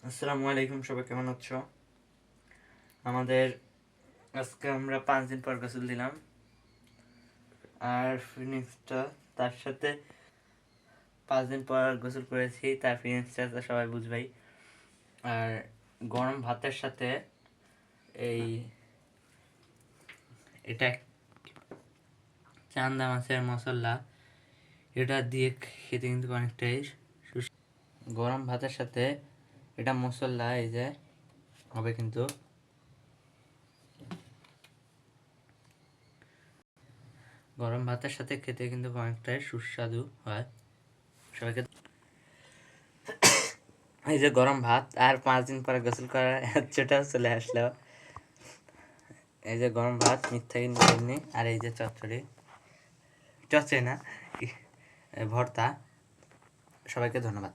আসসালামু আলাইকুম, সবাই কেমন আছো? আমাদের আজকে আমরা 5 দিন পর গোসল দিলাম, আর ফিলিংসটা তার সাথে 5 দিন পর গোসল করেছি, তার ফিলিংসটা তো সবাই বুঝবেই। আর গরম ভাতের সাথে এই এটা চান্দা মাছের মশলা, এটা দিয়ে খেতে কিন্তু অনেকটাই গরম ভাতের সাথে এটা মশলা এই যে হবে কিন্তু গরম ভাতের সাথে খেতে কিন্তু অনেকটাই সুস্বাদু হয়। সবাইকে এই যে গরম ভাত আর 5 দিন পরে গোসল করার সেটাও চলে আসলো। এই যে গরম ভাত মিথ্যা কিন্তু এমনি, আর এই যে চচ্চড়ি, চচ্চড়ি না ভর্তা। সবাইকে ধন্যবাদ।